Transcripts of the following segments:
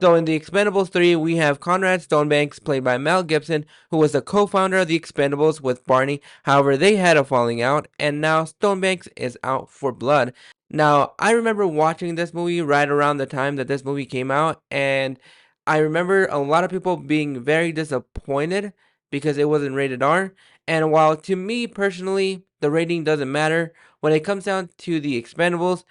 So in the Expendables 3, we have Conrad Stonebanks, played by Mel Gibson, who was the co-founder of the Expendables with Barney. However, they had a falling out, and now Stonebanks is out for blood. Now, I remember watching this movie right around the time that this movie came out, and I remember a lot of people being very disappointed because it wasn't rated R. And while to me personally, the rating doesn't matter, when it comes down to the Expendables,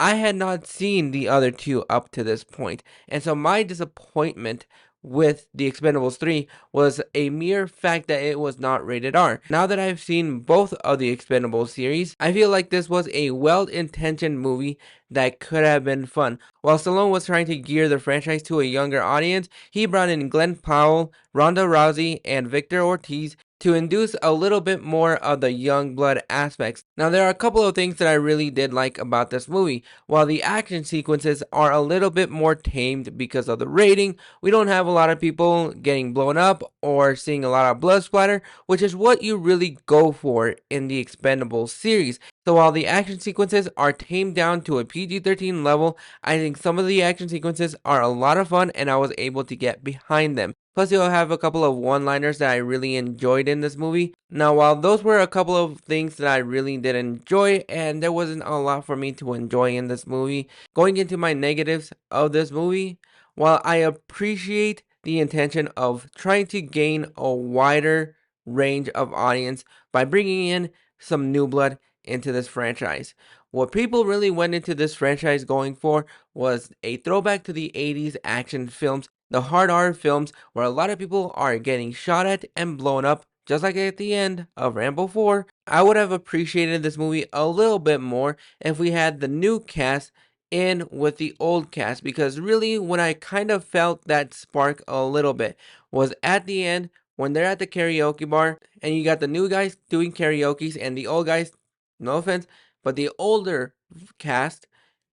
I had not seen the other two up to this point. And so my disappointment with The Expendables 3 was a mere fact that it was not rated R. Now that I've seen both of the Expendables series, I feel like this was a well-intentioned movie that could have been fun. While Stallone was trying to gear the franchise to a younger audience, he brought in Glenn Powell, Ronda Rousey, and Victor Ortiz to induce a little bit more of the young blood aspects. Now, there are a couple of things that I really did like about this movie. While the action sequences are a little bit more tamed because of the rating, we don't have a lot of people getting blown up or seeing a lot of blood splatter, which is what you really go for in the Expendables series. So while the action sequences are tamed down to a PG-13 level, I think some of the action sequences are a lot of fun and I was able to get behind them. Plus, you'll have a couple of one-liners that I really enjoyed in this movie. Now, while those were a couple of things that I really did enjoy, and there wasn't a lot for me to enjoy in this movie, going into my negatives of this movie, while I appreciate the intention of trying to gain a wider range of audience by bringing in some new blood into this franchise, what people really went into this franchise going for was a throwback to the 80s action films, the hard R films where a lot of people are getting shot at and blown up, just like at the end of Rambo 4. I would have appreciated this movie a little bit more if we had the new cast in with the old cast, because really when I kind of felt that spark a little bit was at the end when they're at the karaoke bar and you got the new guys doing karaoke and the old guys, no offense, but the older cast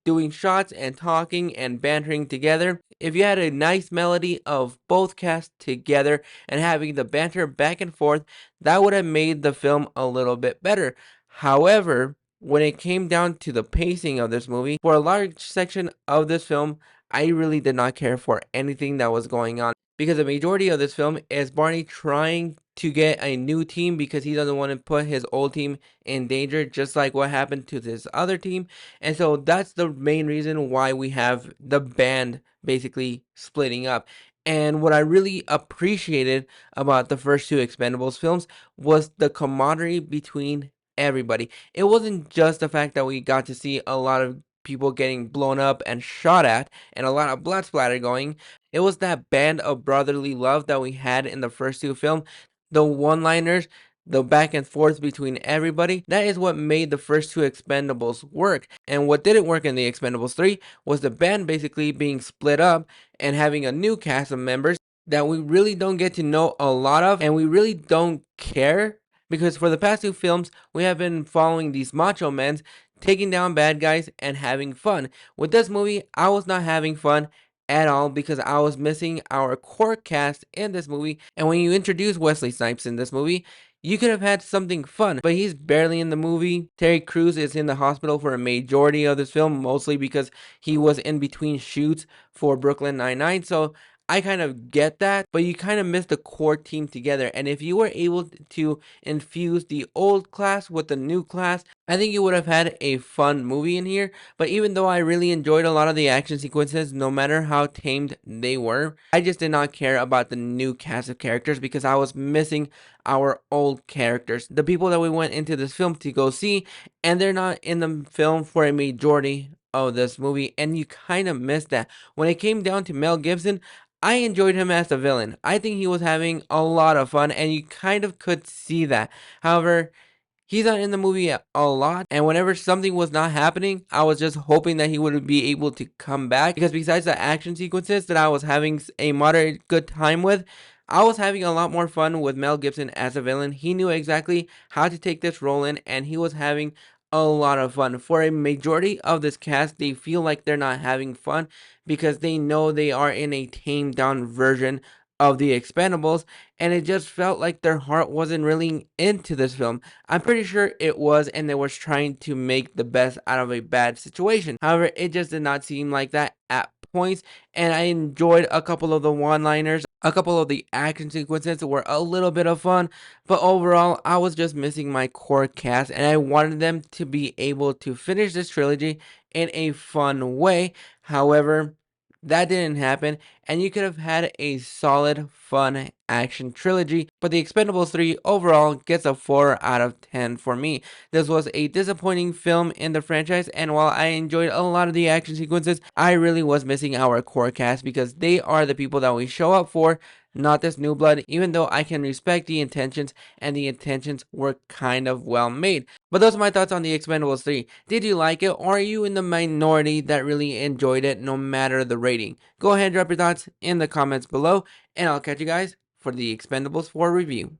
doing shots and talking and bantering together. If you had a nice melody of both casts together and having the banter back and forth, that would have made the film a little bit better. However, when it came down to the pacing of this movie, for a large section of this film, I really did not care for anything that was going on, because the majority of this film is Barney trying to get a new team because he doesn't want to put his old team in danger, just like what happened to this other team. And so that's the main reason why we have the band basically splitting up. And what I really appreciated about the first two Expendables films was the camaraderie between everybody. It wasn't just the fact that we got to see a lot of people getting blown up and shot at and a lot of blood splatter going. It was that band of brotherly love that we had in the first two films, the one-liners, the back and forth between everybody. That is what made the first two Expendables work. And what didn't work in the Expendables 3 was the band basically being split up and having a new cast of members that we really don't get to know a lot of, and we really don't care, because for the past two films we have been following these macho men taking down bad guys and having fun. With this movie, I was not having fun at all because I was missing our core cast in this movie. And when you introduce Wesley Snipes in this movie, you could have had something fun, but he's barely in the movie. Terry Crews is in the hospital for a majority of this film, mostly because he was in between shoots for Brooklyn Nine-Nine. So I kind of get that, but you kind of miss the core team together. And if you were able to infuse the old class with the new class, I think you would have had a fun movie in here. But even though I really enjoyed a lot of the action sequences, no matter how tamed they were, I just did not care about the new cast of characters because I was missing our old characters, the people that we went into this film to go see, and they're not in the film for a majority of this movie, and you kind of miss that. When it came down to Mel Gibson, I enjoyed him as a villain. I think he was having a lot of fun, and you kind of could see that. However, he's not in the movie a lot, and whenever something was not happening, I was just hoping that he would be able to come back, because besides the action sequences that I was having a moderate good time with, I was having a lot more fun with Mel Gibson as a villain. He knew exactly how to take this role in, and he was having a lot of fun. For a majority of this cast, they feel like they're not having fun because they know they are in a tamed down version of the Expendables, and it just felt like their heart wasn't really into this film. I'm pretty sure it was, and they was trying to make the best out of a bad situation. However, it just did not seem like that at points, and I enjoyed a couple of the one-liners. A couple of the action sequences were a little bit of fun, but overall, I was just missing my core cast, and I wanted them to be able to finish this trilogy in a fun way. However, that didn't happen, and you could have had a solid, fun action trilogy, but The Expendables 3 overall gets a 4 out of 10 for me. This was a disappointing film in the franchise, and while I enjoyed a lot of the action sequences, I really was missing our core cast because they are the people that we show up for, not this new blood, even though I can respect the intentions, and the intentions were kind of well made. But those are my thoughts on The Expendables 3. Did you like it, or are you in the minority that really enjoyed it no matter the rating? Go ahead and drop your thoughts in the comments below, and I'll catch you guys for The Expendables 4 review.